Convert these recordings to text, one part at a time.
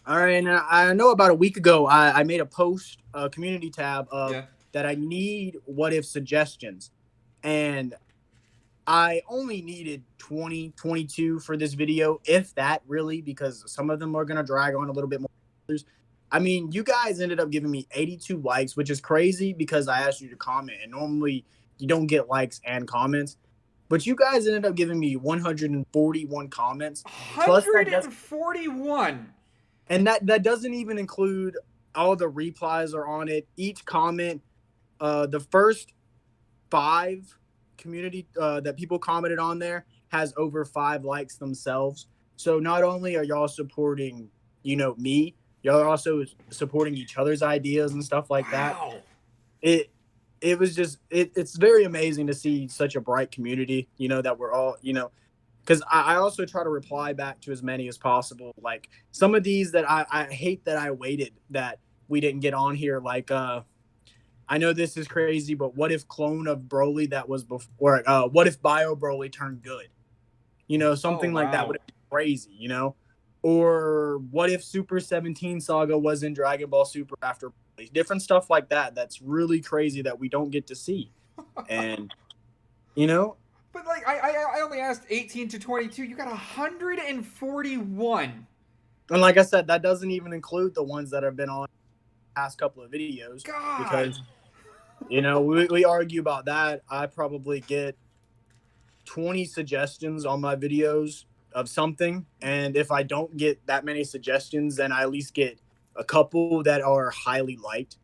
All right, and I know about a week ago I made a post, a community tab of Yeah. that I need what if suggestions, and I only needed 20, 22 for this video, if that really, because some of them are gonna drag on a little bit more. I mean, you guys ended up giving me 82 likes, which is crazy because I asked you to comment, and normally you don't get likes and comments. But you guys ended up giving me 141 comments. Plus that does 141. and that doesn't even include all the replies are on it. Each comment, the first five community that people commented on there has over 5 likes themselves. So not only are y'all supporting, me, y'all are also supporting each other's ideas and stuff like that. Wow. It it was just it's very amazing to see such a bright community, that we're all, because I also try to reply back to as many as possible. Like some of these that I hate that I waited that we didn't get on here. Like I know this is crazy, but what if clone of Broly that was before? What if Bio Broly turned good? Oh, Something like that wow. would be crazy. Or what if Super 17 Saga was in Dragon Ball Super after Broly? Different stuff like that. That's really crazy that we don't get to see. And you know, But like I only asked 18 to 22. You got 141. and like I said, that doesn't even include the ones that have been on the past couple of videos God. because we argue about that. I probably get 20 suggestions on my videos of something, and if I don't get that many suggestions, then I at least get a couple that are highly liked.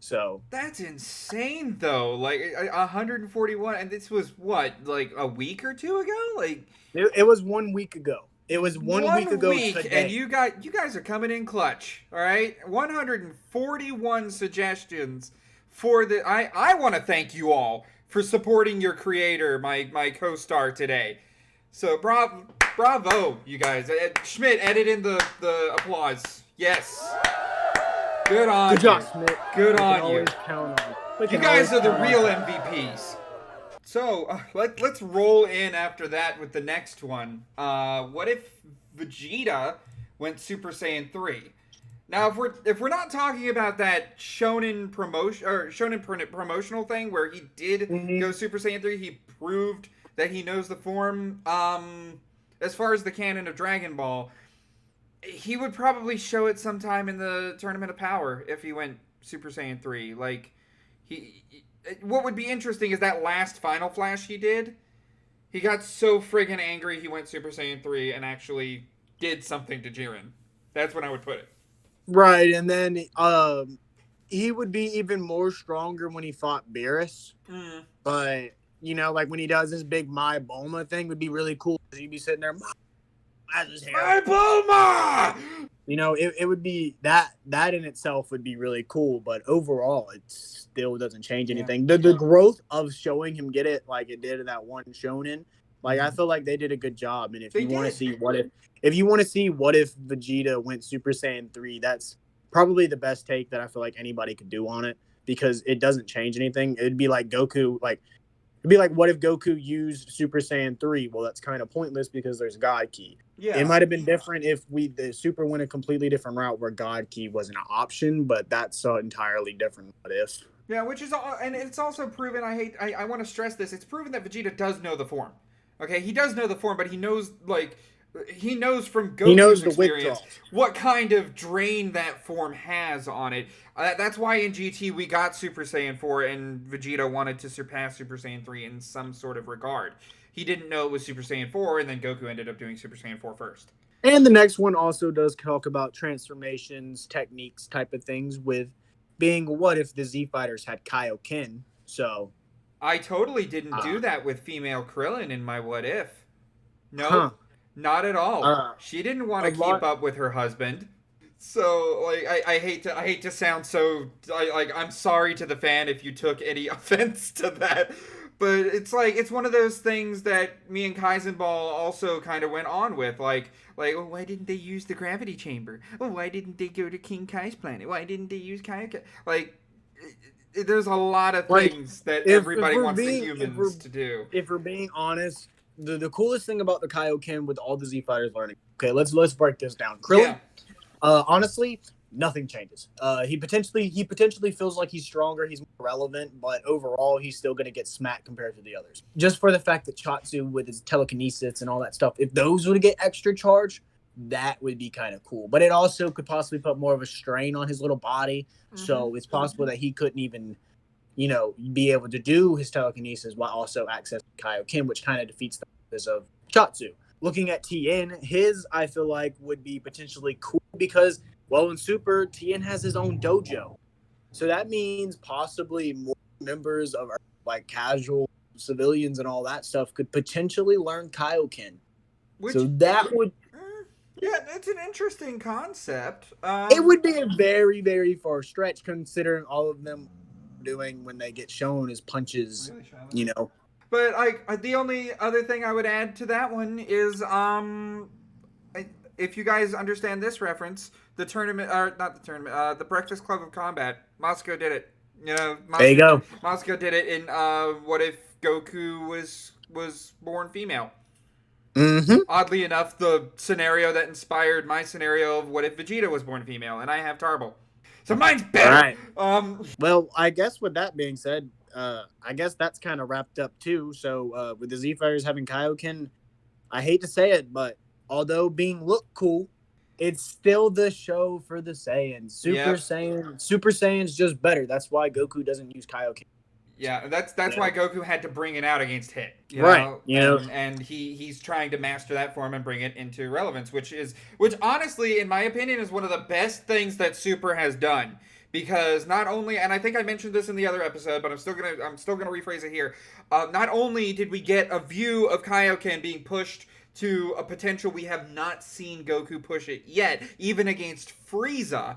So That's insane though. Like 141, and this was what, like a week or two ago? Like it was 1 week ago. It was 1 week one ago week, and today. you guys are coming in clutch. All right, 141 suggestions for the. I want to thank you all for supporting your creator, my co-star today. So bravo, you guys. Schmidt, edit in the applause. Yes, good on Good job, you. Smith. Good We can on you. always count on we You can always guys are the count on real you. MVPs. So let's roll in after that with the next one. What if Vegeta went Super Saiyan 3? Now, if we're not talking about that shonen promotion or promotional thing where he did Mhm. go Super Saiyan 3, he proved that he knows the form. As far as the canon of Dragon Ball, he would probably show it sometime in the Tournament of Power if he went Super Saiyan 3. Like he what would be interesting is that last Final Flash he did. He got so friggin' angry he went Super Saiyan 3 and actually did something to Jiren. That's when I would put it. Right, and then he would be even more stronger when he fought Beerus. Mm. But like when he does this big My Bulma thing, would be really cool. He'd be sitting there, as his hair. My Bulma! It would be that in itself would be really cool. But overall, it still doesn't change Yeah. anything. The growth of showing him get it like it did in that one shonen, like I Mhm. feel like they did a good job. And if They you want to did. see if you want to see what if Vegeta went Super Saiyan 3, that's probably the best take that I feel like anybody could do on it because it doesn't change anything. It'd be like Goku, like it'd be like what if Goku used Super Saiyan 3? Well, that's kind of pointless because there's God Ki. It Yeah. might have been different if the Super went a completely different route where God Ki was an option, but that's entirely different. What if? Yeah, which is and it's also proven. I want to stress this. It's proven that Vegeta does know the form. Okay, he does know the form, but he knows he knows from He Goku's knows the experience withdrawals. what kind of drain that form has on it. That's why in GT we got Super Saiyan 4 and Vegeta wanted to surpass Super Saiyan 3 in some sort of regard. He didn't know it was Super Saiyan 4, and then Goku ended up doing Super Saiyan 4 first. And the next one also does talk about transformations, techniques, type of things. With being what if the Z Fighters had Kaioken? So, I totally didn't uh, do that with female Krillin in my What If. huh? Nope, not at all. Uh, She didn't want a to keep lot. up with her husband. So like I hate to sound so I'm sorry to the fan if you took any offense to that. But it's like it's one of those things that me and Kaizenball also kind of went on with oh, why didn't they use the gravity chamber? Oh, why didn't they go to King Kai's planet? Why didn't they use Kaioken? Like there's a lot of Like things that if everybody we're wants the being humans to do. if we're being honest, the coolest thing about the Kaioken with all the Z Fighters learning. Okay, let's break this down. Krillin, Yeah. Honestly, nothing changes. He potentially feels like he's stronger, he's more relevant, but overall, he's still going to get smacked compared to the others. Just for the fact that Chatsu with his telekinesis and all that stuff, if those would get extra charge, that would be kind of cool. But it also could possibly put more of a strain on his little body, so it's possible that he couldn't even, be able to do his telekinesis while also accessing Kaioken, which kind of defeats the purpose of Chatsu. Looking at Tien, his I feel like would be potentially cool because, well, in Super, Tien has his own dojo, so that means possibly more members of our, like, casual civilians and all that stuff could potentially learn Kaioken. So that would, yeah, that's an interesting concept. it would be a very, very far stretch considering all of them doing when they get shown as punches, But like the only other thing I would add to that one is if you guys understand this reference, the tournament, or not the tournament, the Breakfast Club of Combat, Moscow did it. There you go. Moscow did it in What If Goku was born female. Oddly enough, the scenario that inspired my scenario of What If Vegeta was born female, and I have Tarble. So mine's better. Right. Well, I guess with that being said, I guess that's kind of wrapped up too. So with the Z Fighters having Kaioken, I hate to say it, but although being look cool, it's still the show for the Saiyans. Super Saiyan's just better. That's why Goku doesn't use Kaioken. Yeah, that's why Goku had to bring it out against Hit. Right. And he's trying to master that form and bring it into relevance, which honestly, in my opinion, is one of the best things that Super has done. Because not only, and I think I mentioned this in the other episode, but I'm still gonna rephrase it here. Not only did we get a view of Kaioken being pushed to a potential we have not seen Goku push it yet, even against Frieza,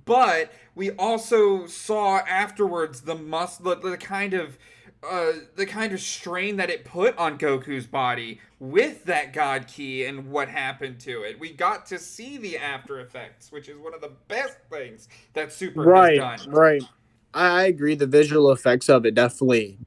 but we also saw afterwards the kind of strain that it put on Goku's body with that God Ki and what happened to it. We got to see the after effects, which is one of the best things that Super has done. Right. I agree. The visual effects of it definitely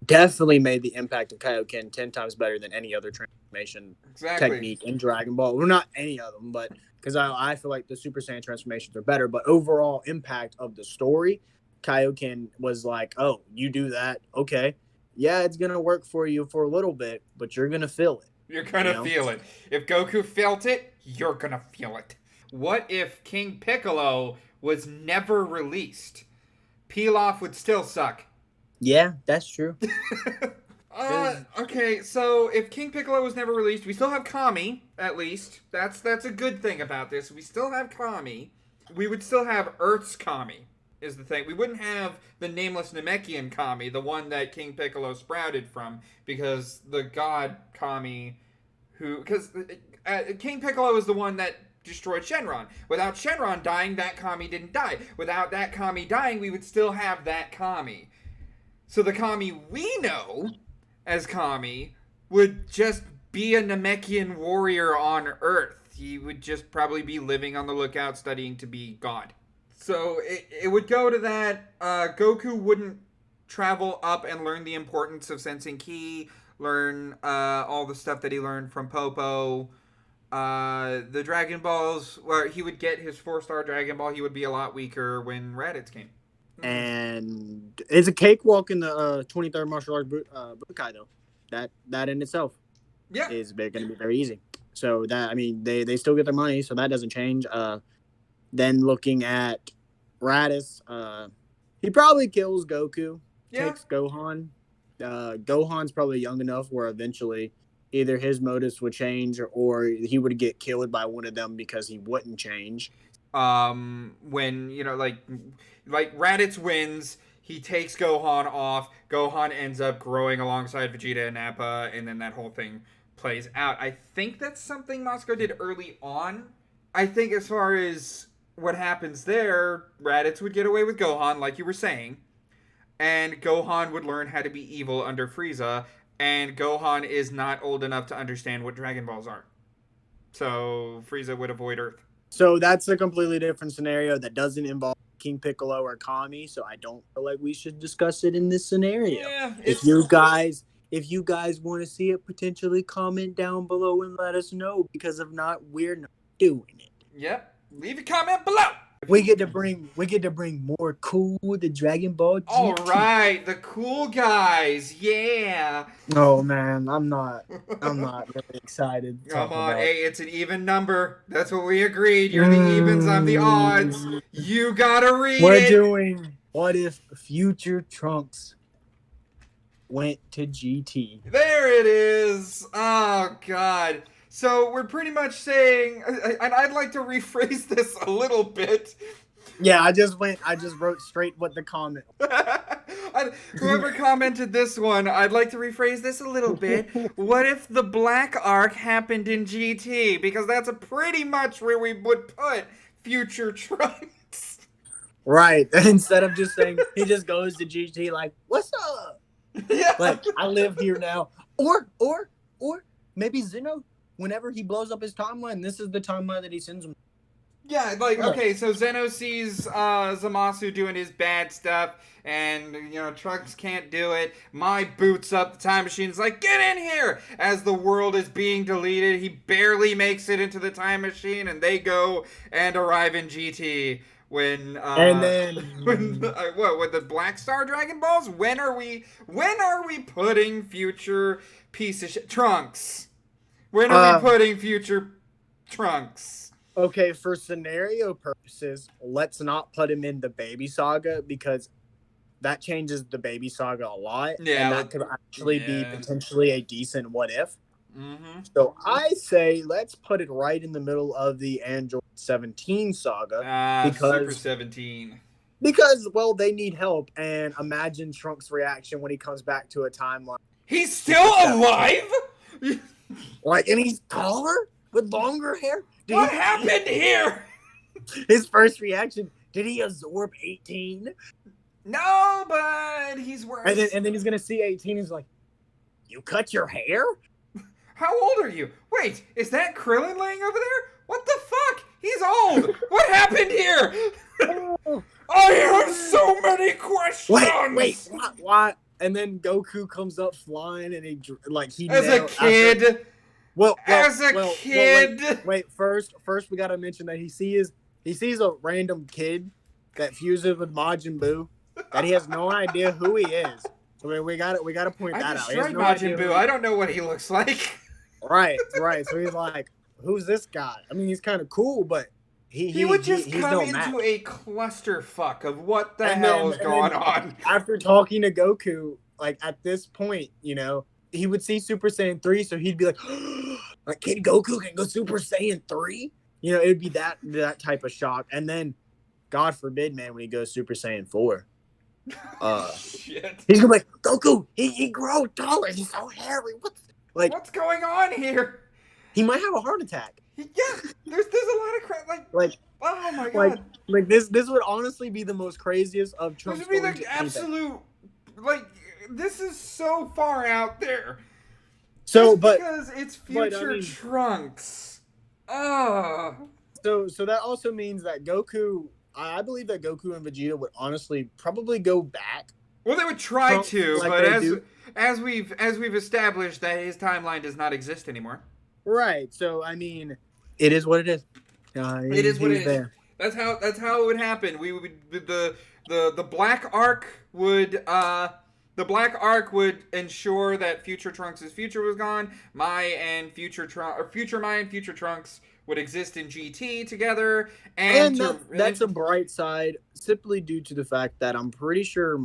made the impact of Kaioken 10 times better than any other transformation technique in Dragon Ball. Well, not any of them, but because I feel like the Super Saiyan transformations are better. But overall impact of the story, Kaioken was like, oh, you do that, okay. Yeah, it's going to work for you for a little bit, but you're going to feel it. You're going to feel it. If Goku felt it, you're going to feel it. What if King Piccolo was never released? Pilaf would still suck. Yeah, that's true. Okay, so if King Piccolo was never released, we still have Kami, at least. That's a good thing about this. We still have Kami. We would still have Earth's Kami, is the thing. We wouldn't have the nameless Namekian Kami, the one that King Piccolo sprouted from, because the god Kami, because King Piccolo is the one that destroyed Shenron. Without Shenron dying, that Kami didn't die. Without that Kami dying, we would still have that Kami. So the Kami we know as Kami would just be a Namekian warrior on Earth. He would just probably be living on the lookout, studying to be God. So it would go to that. Goku wouldn't travel up and learn the importance of sensing ki, learn all the stuff that he learned from Popo. The Dragon Balls, where he would get his 4-star Dragon Ball, he would be a lot weaker when Raditz came. And it's a cakewalk in the 23rd martial arts Budokai, though. That in itself is going to be very easy. So that, I mean, they still get their money, so that doesn't change. Then looking at Raditz, he probably kills Goku, takes Gohan. Gohan's probably young enough where eventually either his motives would change or he would get killed by one of them because he wouldn't change. When, like Raditz wins, he takes Gohan off. Gohan ends up growing alongside Vegeta and Nappa, and then that whole thing plays out. I think that's something Moscow did early on. I think as far as what happens there, Raditz would get away with Gohan, like you were saying, and Gohan would learn how to be evil under Frieza, and Gohan is not old enough to understand what Dragon Balls are. So Frieza would avoid Earth. So that's a completely different scenario that doesn't involve King Piccolo or Kami, so I don't feel like we should discuss it in this scenario. Yeah, if you guys want to see it, potentially comment down below and let us know, because if not, we're not doing it. Yep. leave a comment below. We get to bring more cool the Dragon Ball GT. All right, the cool guys, yeah. Oh man, I'm not really excited to Come talk on, about. hey, it's an even number. That's what we agreed. You're the evens, I'm the odds. You gotta read it. We're doing what if future Trunks went to GT? There it is. Oh God. So we're pretty much saying, and I'd like to rephrase this a little bit. Yeah, I just wrote straight what the comment. Whoever commented this one, I'd like to rephrase this a little bit. What if the Black Arc happened in GT? Because that's pretty much where we would put future Trunks. Right. Instead of just saying he just goes to GT like, what's up? Yeah. Like, I live here now. Or maybe Zeno, whenever he blows up his timeline, this is the timeline that he sends him. Yeah, like, okay, so Zeno sees Zamasu doing his bad stuff, and, you know, Trunks can't do it. Mai boots up the time machine, is like, get in here! As the world is being deleted, he barely makes it into the time machine, and they go and arrive in GT. When, and then... with the Black Star Dragon Balls? When are we putting future piece of shit... Trunks? When are we putting future Trunks? Okay, for scenario purposes, let's not put him in the Baby Saga because that changes the Baby Saga a lot. Yeah, and that could actually be potentially a decent what if. Mm-hmm. So I say let's put it right in the middle of the Android 17 saga because Super 17. Because well, they need help, and imagine Trunks' reaction when he comes back to a timeline. He's still alive? Like, and he's taller with longer hair. What happened here? His first reaction, did he absorb 18? No, but he's worse. And then he's going to see 18 and he's like, you cut your hair? How old are you? Wait, is that Krillin laying over there? What the fuck? He's old. What happened here? I have so many questions. Wait, what? And then Goku comes up flying and he as a kid. As a kid. Wait, first we gotta mention that he sees a random kid that fuses with Majin Buu that he has no idea who he is. So we gotta point that out. I destroyed Majin Buu. I don't know what he looks like. Right. So he's like, who's this guy? I mean, he's kind of cool, but he would just come into a clusterfuck of what the hell is going on. After talking to Goku, like at this point, you know, he would see Super Saiyan 3, so he'd be like, Kid Goku can go Super Saiyan 3? You know, it would be that type of shock. And then, God forbid, man, when he goes Super Saiyan 4. Shit. He's gonna be like, Goku, he grow taller, he's so hairy. What's going on here? He might have a heart attack. Yeah, there's a lot of crap. Like, oh my god. Like this would honestly be the most craziest of Trunks. This would be the absolute, this is so far out there. So, because it's future Trunks. Oh. So that also means that Goku, I believe that Goku and Vegeta would honestly probably go back. Well, they would try to, but as we've established that his timeline does not exist anymore. Right. So I mean, it is what it is. It is what it is. There. That's how it would happen. We would the Black Arc would ensure that future Trunks' future was gone. Future Mai and future Trunks would exist in GT together, and that's a bright side simply due to the fact that I'm pretty sure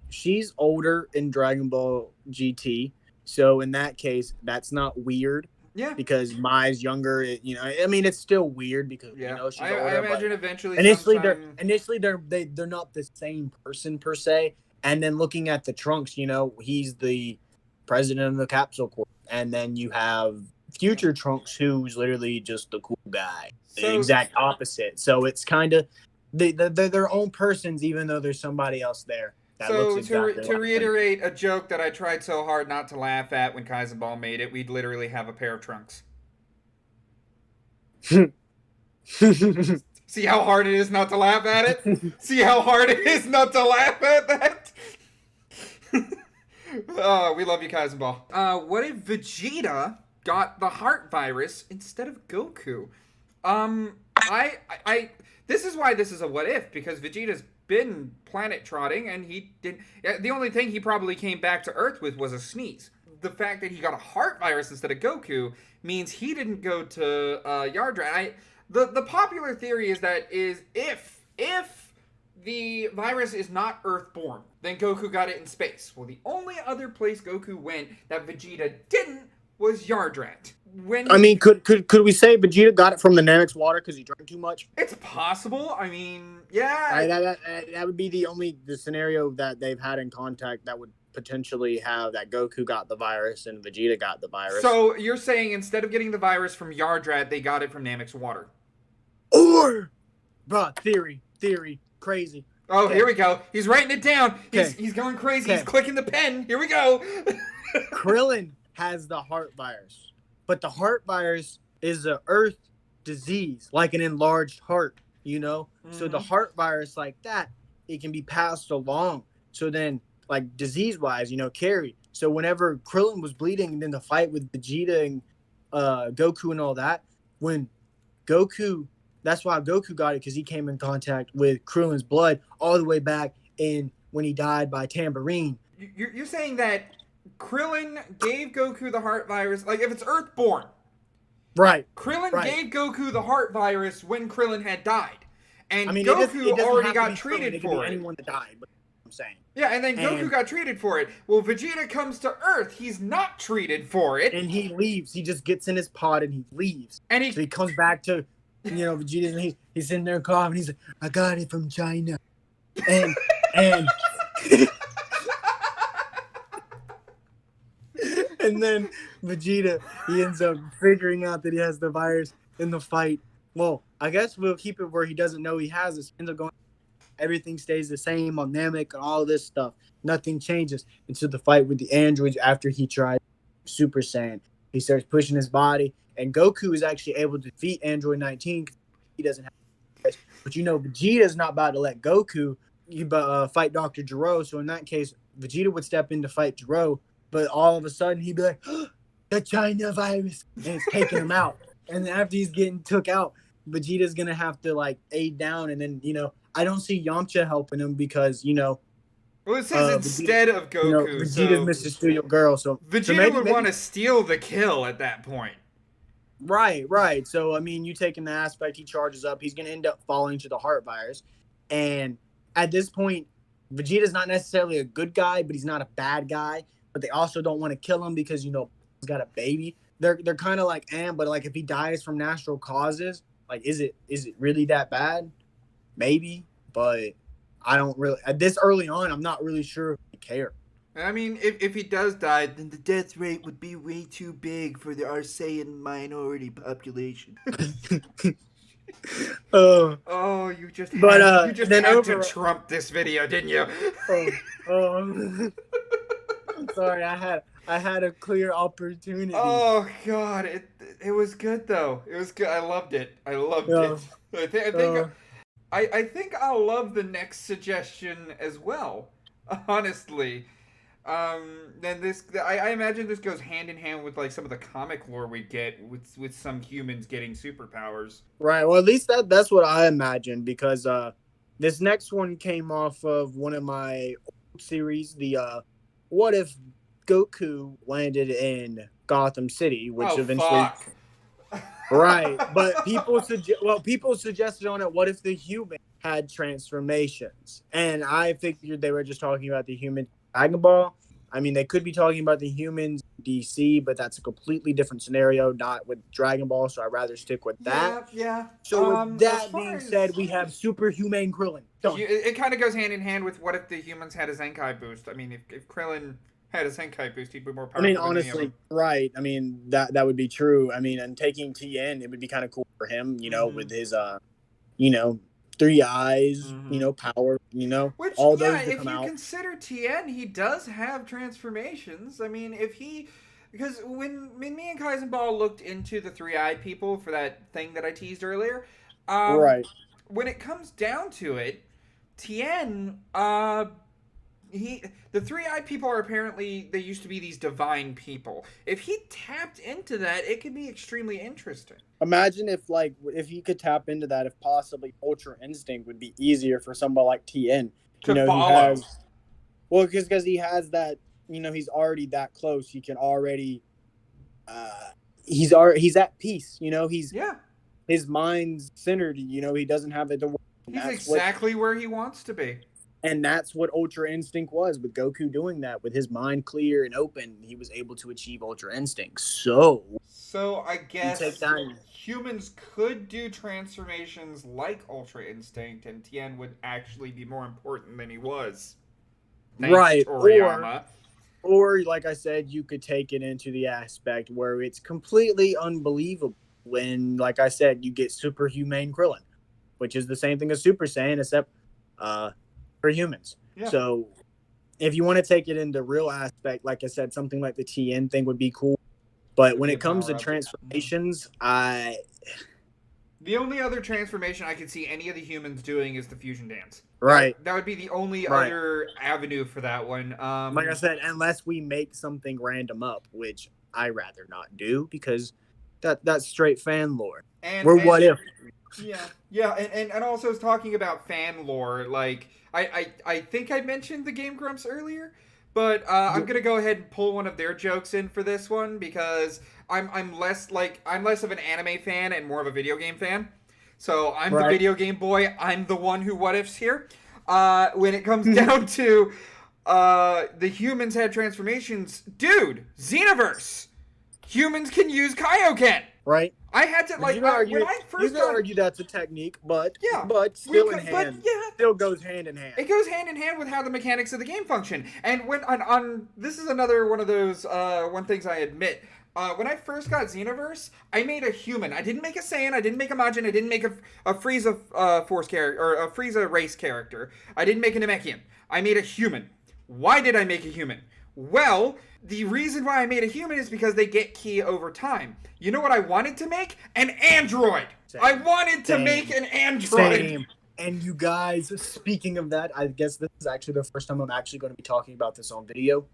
she's older in Dragon Ball GT, so in that case, that's not weird. Yeah, because Mai's younger. You know, I mean, it's still weird because you know she's older. I imagine eventually. Initially, they're not the same person per se. And then looking at the Trunks, you know, he's the president of the Capsule Corp, and then you have future Trunks, who's literally just the cool guy, the exact opposite. So it's kind of they're their own persons, even though there's somebody else there. So to reiterate a joke that I tried so hard not to laugh at when Kaizen Ball made it, we'd literally have a pair of Trunks. See how hard it is not to laugh at it? See how hard it is not to laugh at that? Oh, we love you, Kaizen Ball. What if Vegeta got the heart virus instead of Goku? This is why this is a what if, because Vegeta's been planet trotting and he did. The only thing he probably came back to Earth with was a sneeze. The fact that he got a heart virus instead of Goku means he didn't go to Yardrat. The popular theory is that if the virus is not Earthborn, then Goku got it in space. Well, the only other place Goku went that Vegeta didn't was Yardrat. I mean, could we say Vegeta got it from the Namek's water because he drank too much? It's possible. I mean, yeah. That would be the scenario that they've had in contact that would potentially have that Goku got the virus and Vegeta got the virus. So you're saying instead of getting the virus from Yardrat, they got it from Namek's water? Or, bruh, theory, crazy. Oh, okay. Here we go. He's writing it down. He's going crazy. Okay. He's clicking the pen. Here we go. Krillin has the heart virus, but the heart virus is an Earth disease, like an enlarged heart, you know? Mm-hmm. So the heart virus like that, it can be passed along. So then, like disease-wise, you know, carry. So whenever Krillin was bleeding in the fight with Vegeta and Goku and all that, when Goku... That's why Goku got it, because he came in contact with Krillin's blood all the way back in when he died by Tambourine. You're saying that Krillin gave Goku the heart virus, like if it's Earthborn. Right. Krillin gave Goku the heart virus when Krillin had died. And I mean, Goku already got treated for it. Anyone that died, but I'm saying. Yeah, and then Goku got treated for it. Well, Vegeta comes to Earth. He's not treated for it. And he leaves. He just gets in his pod and he leaves. And so he comes back to... You know, Vegeta, and he's sitting there coughing. He's like, I got it from China. And and then Vegeta, he ends up figuring out that he has the virus in the fight. Well, I guess we'll keep it where he doesn't know he has it. He ends up going, everything stays the same on Namek and all this stuff. Nothing changes until the fight with the androids after he tried Super Saiyan. He starts pushing his body. And Goku is actually able to defeat Android 19 because he doesn't have it. But you know, Vegeta's not about to let Goku fight Dr. Gero. So in that case, Vegeta would step in to fight Gero. But all of a sudden, he'd be like, oh, the China virus. And it's taking him out. And then after he's getting took out, Vegeta's going to have to, like, aid down. And then, you know, I don't see Yamcha helping him because, you know. Well, it says instead of Goku. You know, Vegeta's Mr. Studio Girl. So Vegeta would want to steal the kill at that point. Right. So, I mean, you take in the aspect, he charges up. He's going to end up falling to the heart virus. And at this point, Vegeta's not necessarily a good guy, but he's not a bad guy. But they also don't want to kill him because, you know, he's got a baby. They're kind of like, but like if he dies from natural causes, like, is it really that bad? Maybe. But I don't really, at this early on, I'm not really sure if I care. I mean, if he does die, then the death rate would be way too big for the Arcean minority population. You just had to trump this video, didn't you? I'm sorry, I had a clear opportunity. Oh God, it was good though. It was good. I loved it. I think I'll love the next suggestion as well. Honestly. Then I imagine this goes hand in hand with like some of the comic lore we get with some humans getting superpowers. Right. Well, at least that's what I imagine, because this next one came off of one of my old series, the what if Goku landed in Gotham City, which eventually. Fuck. Right, but people suggested on it, what if the human had transformations? And I figured they were just talking about the human Dragon Ball. I mean, they could be talking about the humans DC, but that's a completely different scenario, not with Dragon Ball, so I'd rather stick with that. Yeah. So with that being said, we have superhuman Krillin. It kind of goes hand in hand with what if the humans had a Zenkai boost. I mean, if Krillin had a Zenkai boost, he'd be more powerful. I mean, honestly, right. I mean, that would be true. I mean, and taking Tien, it would be kind of cool for him, you know, with his, you know, 3 eyes, you know, power, you know, which, all those if you out. consider Tien, he does have transformations. I mean, because when me and Kaizenball looked into the 3-eyed people for that thing that I teased earlier, right. When it comes down to it, Tien, the three-eyed people are apparently, they used to be these divine people. If he tapped into that, it could be extremely interesting. Imagine if he could tap into that, if possibly Ultra Instinct would be easier for somebody like TN. To He follow. has, well, because he has that, he's already that close. He can already, he's at peace. Yeah. His mind's centered. He doesn't have it to work. He's exactly where he wants to be. And that's what Ultra Instinct was, with Goku doing that. With his mind clear and open, he was able to achieve Ultra Instinct. So I guess humans could do transformations like Ultra Instinct, and Tien would actually be more important than he was. Thanks, right. Toriyama. Or, like I said, you could take it into the aspect where it's completely unbelievable when, like I said, you get superhumane Krillin, which is the same thing as Super Saiyan, except for humans. Yeah. So if you want to take it into real aspect, like I said, something like the TN thing would be cool. But when it comes to transformations, the only other transformation I could see any of the humans doing is the fusion dance. Right. That would be the only other avenue for that one. Like I said, unless we make something random up, which I rather not do, because that's straight fan lore. What if? Yeah, and also talking about fan lore, like I think I mentioned the Game Grumps earlier, but I'm gonna go ahead and pull one of their jokes in for this one because I'm less of an anime fan and more of a video game fan. So I'm the video game boy. I'm the one who what ifs here. When it comes down to the humans had transformations, dude, Xenoverse. Humans can use Kaioken. Right. I had to when I first argue that's a technique, but still still goes hand in hand. It goes hand in hand with how the mechanics of the game function. And when on this is another one of those one things I admit. When I first got Xenoverse, I made a human. I didn't make a Saiyan. I didn't make a Majin. I didn't make a Frieza Force character or a Frieza race character. I didn't make a Namekian. I made a human. Why did I make a human? Well, the reason why I made a human is because they get ki over time. You know what I wanted to make? An android! Same. I wanted to make an android! Same. And you guys, speaking of that, I guess this is actually the first time I'm actually going to be talking about this on video.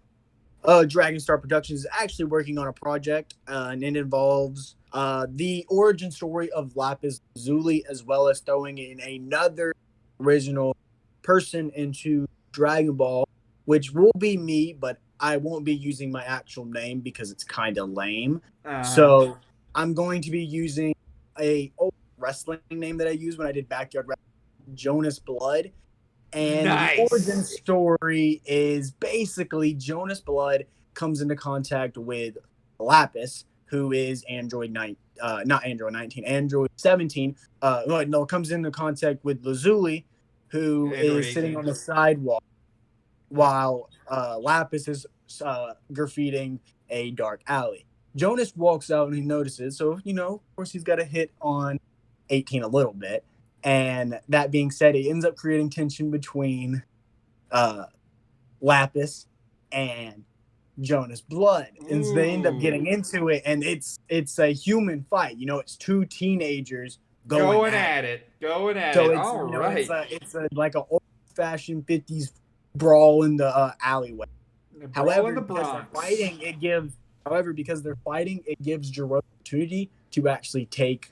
DragonStar Productions is actually working on a project, and it involves the origin story of Lapis Lazuli, as well as throwing in another original person into Dragon Ball, which will be me, but I won't be using my actual name because it's kind of lame. So I'm going to be using a old wrestling name that I used when I did Backyard Wrestling, Jonas Blood. And the origin story is basically Jonas Blood comes into contact with Lapis, who is Android 17. Comes into contact with Lazuli, who is sitting on the sidewalk while Lapis is graffitiing a dark alley. Jonas walks out and he notices, so, of course he's got a hit on 18 a little bit. And that being said, it ends up creating tension between Lapis and Jonas Blood. And so they end up getting into it, and it's a human fight. It's two teenagers going at it. All right. It's like an old-fashioned 50s brawl in the alleyway. However, because they're fighting, it gives Jiro opportunity to actually take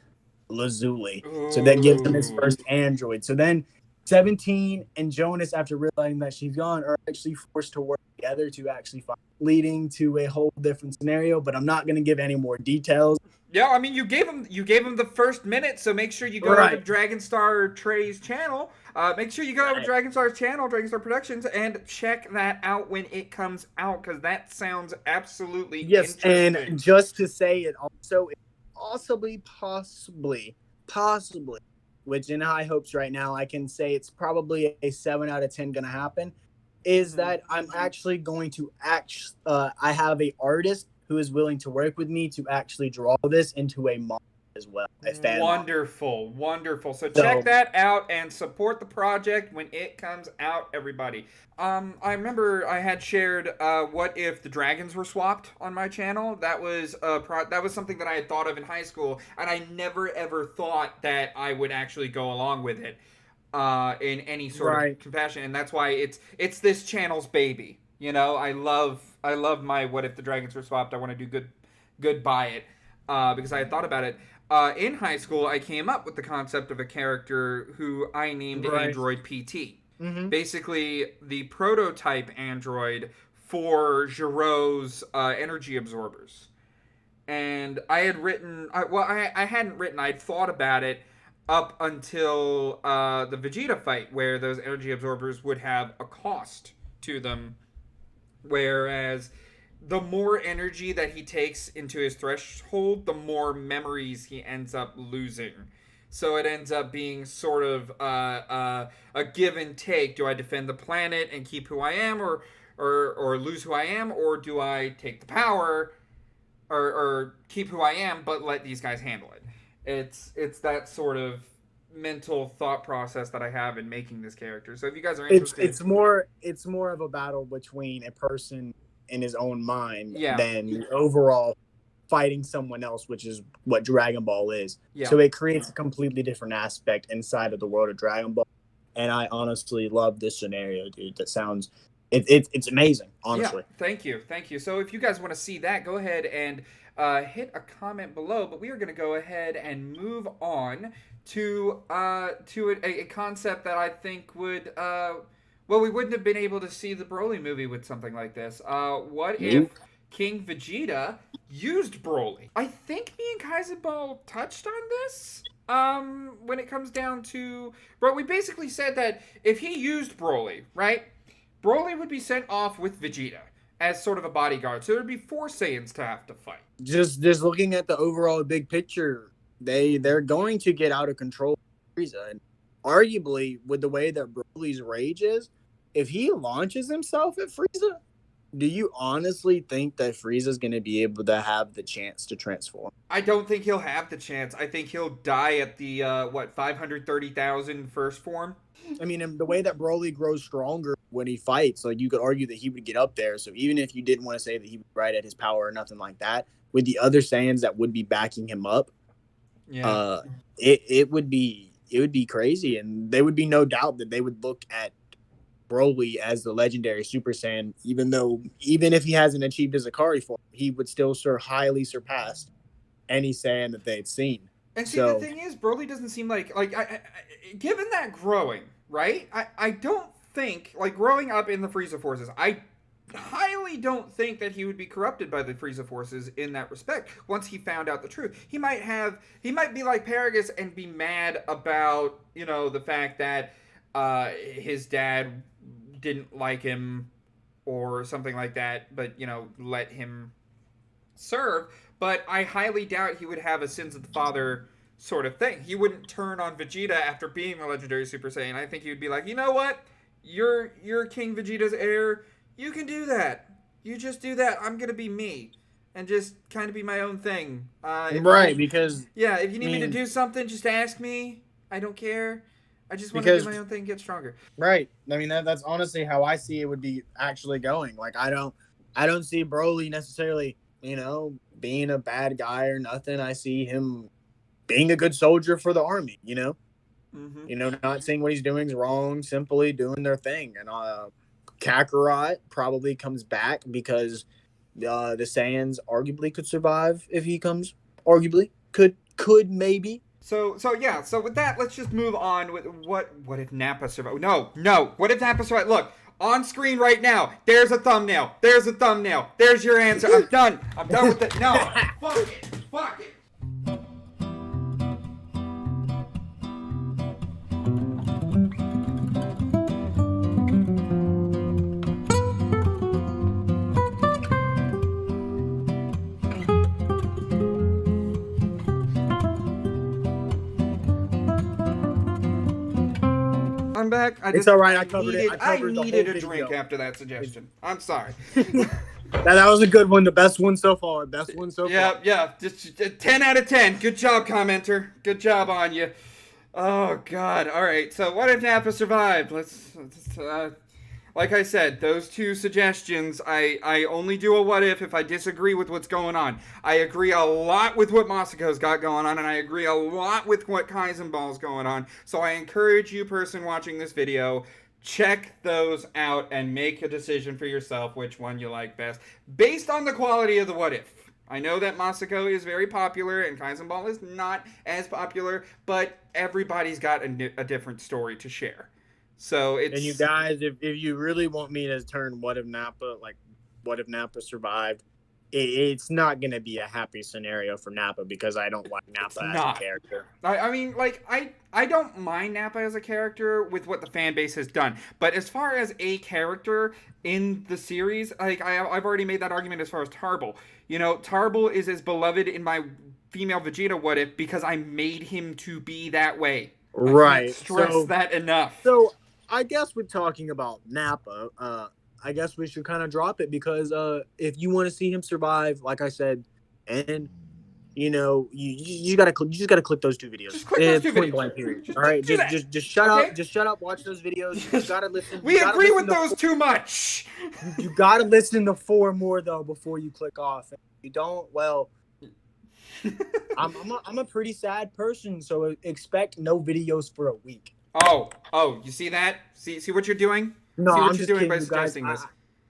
Lazuli. So that gives him his first android. So then 17 and Jonas, after realizing that she's gone, are actually forced to work together to actually fight, leading to a whole different scenario. But I'm not going to give any more details. Yeah, I mean, you gave him the first minute, so make sure you go over to DragonStar Trey's channel. Make sure you go over to DragonStar's channel, DragonStar Productions, and check that out when it comes out, because that sounds absolutely interesting. And just to say it also, possibly, which in high hopes right now, I can say it's probably a 7 out of 10 going to happen, is that I'm actually going to I have a artist who is willing to work with me to actually draw this into a manga as well. Wonderful. So check that out and support the project when it comes out, everybody. I remember I had shared what if the dragons were swapped on my channel. That was something that I had thought of in high school, and I never ever thought that I would actually go along with it. in any sort of compassion, and that's why it's this channel's baby. You know, I love my What If the Dragons Were Swapped. I want to do good by it because I had thought about it. In high school, I came up with the concept of a character who I named Android PT. Basically, the prototype android for Giro's energy absorbers. And I had written... I hadn't written. I'd thought about it up until the Vegeta fight, where those energy absorbers would have a cost to them. Whereas the more energy that he takes into his threshold, the more memories he ends up losing. So it ends up being sort of a give and take. Do I defend the planet and keep who I am, or lose who I am, or do I take the power or keep who I am but let these guys handle it? It's that sort of mental thought process that I have in making this character. So if you guys are interested, it's more of a battle between a person in his own mind than overall fighting someone else, which is what Dragon Ball is. So it creates a completely different aspect inside of the world of Dragon Ball, and I honestly love this scenario, dude. That sounds it's amazing, honestly. Thank you. So if you guys want to see that, go ahead and hit a comment below. But we are going to go ahead and move on to a concept that I think would we wouldn't have been able to see the Broly movie with something like this. What if King Vegeta used Broly? I think me and Kaizenball touched on this when it comes down to... Bro, we basically said that if he used Broly, right, Broly would be sent off with Vegeta as sort of a bodyguard. So there'd be 4 Saiyans to have to fight. Just looking at the overall big picture, they're going to get out of control with Frieza. And arguably, with the way that Broly's rage is, if he launches himself at Frieza, do you honestly think that Frieza's going to be able to have the chance to transform? I don't think he'll have the chance. I think he'll die at the, 530,000 first form? I mean, and the way that Broly grows stronger when he fights, like, you could argue that he would get up there. So even if you didn't want to say that he would be right at his power or nothing like that, with the other Saiyans that would be backing him up, it would be crazy. And there would be no doubt that they would look at Broly as the legendary Super Saiyan, even if he hasn't achieved his Akari form, he would still highly surpass any Saiyan that they'd seen. And see, the thing is, Broly doesn't seem like given that growing, right? I don't think, like, growing up in the Frieza forces, I highly don't think that he would be corrupted by the Frieza forces in that respect. Once he found out the truth, he might be like Paragus and be mad about, the fact that his dad didn't like him or something like that, but let him serve. But I highly doubt he would have a sins of the father sort of thing. He wouldn't turn on Vegeta after being the legendary Super Saiyan. I think he would be like, you know what? You're King Vegeta's heir. You can do that. You just do that. I'm going to be me and just kind of be my own thing. Because... Yeah, if you need me to do something, just ask me. I don't care. I just want to do my own thing and get stronger. Right. I mean, that's honestly how I see it would be actually going. Like, I don't see Broly necessarily, being a bad guy or nothing. I see him being a good soldier for the army, not seeing what he's doing is wrong, simply doing their thing. And Kakarot probably comes back because the Saiyans arguably could survive if he comes. Arguably. Could maybe. So with that, let's just move on with what if Nappa survived? No, what if Nappa survived? Look, on screen right now, there's a thumbnail, there's your answer. I'm done with it. No, fuck it. I'm back. It's all right. I covered it. I needed a drink after that suggestion. I'm sorry. That was a good one. The best one so far. Yeah. Just 10 out of 10. Good job, commenter. Good job on you. Oh, God. All right. So what if Nappa survived? like I said, those two suggestions, I only do a what if I disagree with what's going on. I agree a lot with what Masako's got going on, and I agree a lot with what Kaizenball's going on. So I encourage you, person watching this video, check those out and make a decision for yourself which one you like best, based on the quality of the what if. I know that Masako is very popular and Kaizenball is not as popular, but everybody's got a different story to share. So it's... And you guys, if you really want me to turn what if Nappa survived, it's not going to be a happy scenario for Nappa because I don't like Nappa as a character. I mean, like, I don't mind Nappa as a character with what the fan base has done. But as far as a character in the series, like, I've already made that argument as far as Tarble. You know, Tarble is as beloved in my female Vegeta what if because I made him to be that way. Right. I can't stress that enough. So I guess we're talking about Nappa. I guess we should kind of drop it because if you want to see him survive, like I said, and you know, you just gotta click those two videos. Just click those two videos. Blank period. All right, just shut up. Just shut up. Watch those videos. You gotta listen. We agree with those too much. You gotta listen to 4 more though before you click off. If you don't, well, I'm a pretty sad person, so expect no videos for a week. Oh, you see that? See what you're doing? No, see what I'm you're just doing kidding, by you guys. suggesting this.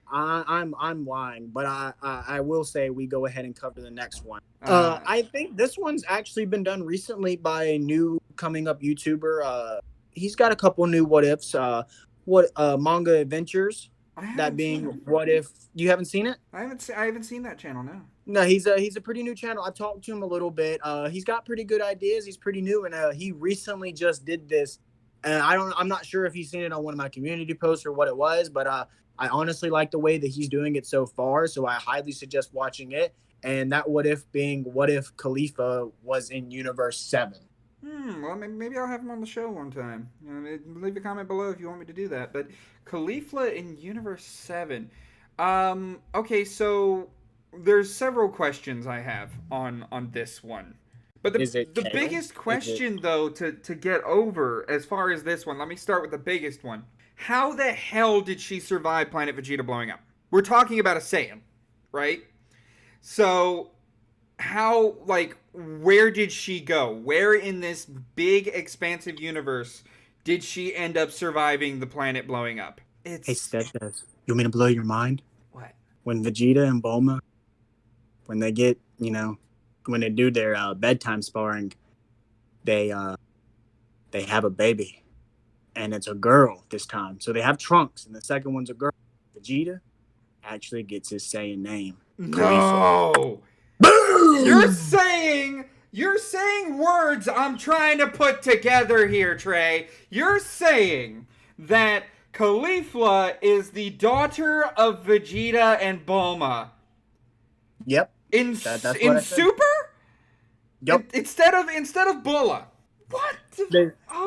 I'm lying, but I will say we go ahead and cover the next one. I think this one's actually been done recently by a new coming up YouTuber. He's got a couple new what ifs. Manga Adventures. That being what if you haven't seen it? I haven't seen that channel. No, he's a pretty new channel. I've talked to him a little bit. He's got pretty good ideas. He's pretty new, and he recently just did this. And I'm not sure if he's seen it on one of my community posts or what it was, but I honestly like the way that he's doing it so far. So I highly suggest watching it. And that what if being what if Caulifla was in Universe 7. Well, maybe I'll have him on the show one time. Leave a comment below if you want me to do that. But Caulifla in Universe 7. Okay, so there's several questions I have on this one. But the biggest question, though, to get over as far as this one, let me start with the biggest one. How the hell did she survive Planet Vegeta blowing up? We're talking about a Saiyan, right? So, how, like, where did she go? Where in this big, expansive universe did she end up surviving the planet blowing up? Hey, StevDeScussions, you want me to blow your mind? What? When Vegeta and Bulma, when they get, when they do their bedtime sparring, they have a baby. And it's a girl this time. So they have Trunks, and the second one's a girl. Vegeta actually gets his Saiyan name. No! Boom! You're saying words I'm trying to put together here, Trey. You're saying that Caulifla is the daughter of Vegeta and Bulma. Yep. In Super? Yep. Instead of Bulma. What?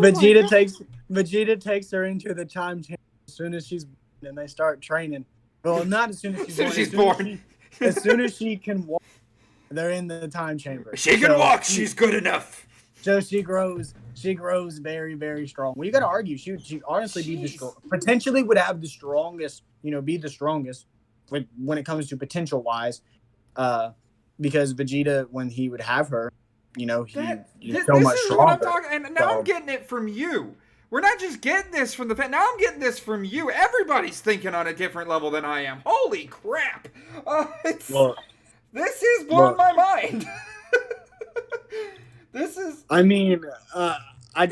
Vegeta takes her into the time chamber as soon as she's born, and they start training. Well, not as soon as she's born. As soon as she can walk, they're in the time chamber. She can walk. She's good enough. So she grows very, very strong. Well, you got to argue. She honestly potentially would have the strongest. Be the strongest when it comes to potential wise. Because Vegeta, when he would have her, he's so much stronger. What I'm talking, and now I'm getting it from you. We're not just getting this from the fan. Now I'm getting this from you. Everybody's thinking on a different level than I am. Holy crap! This is blowing my mind. This is. I mean, I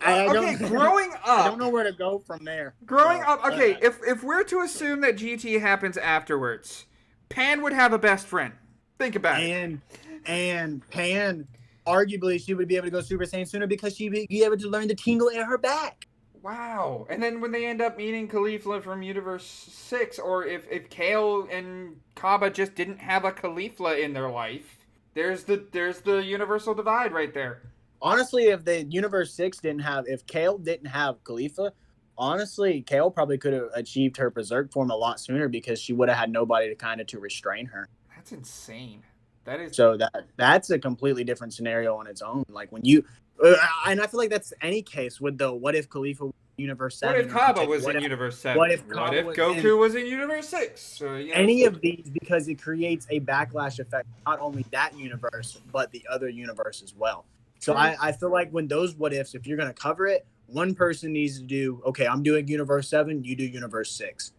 okay, growing up. I don't know where to go from there. Growing up, okay, if we're to assume that GT happens afterwards, Pan would have a best friend. Think about it. And Pan, arguably, she would be able to go Super Saiyan sooner because she'd be able to learn the tingle in her back. Wow. And then when they end up meeting Caulifla from Universe 6, or if Kale and Kaba just didn't have a Caulifla in their life, there's the universal divide right there. Honestly, if if Kale didn't have Caulifla, honestly, Kale probably could have achieved her Berserk form a lot sooner because she would have had nobody to restrain her. That's insane. That is so that's a completely different scenario on its own. Like when you and I feel like that's any case with the what if Caulifla Universe What 7. if Kaba was in Universe 7? What if What Kaba if was Goku was in Universe 6? any of these, because it creates a backlash effect, not only that universe, but the other universe as well. So I feel like when those what ifs, if you're going to cover it, one person needs to do, okay, I'm doing Universe 7, you do Universe 6.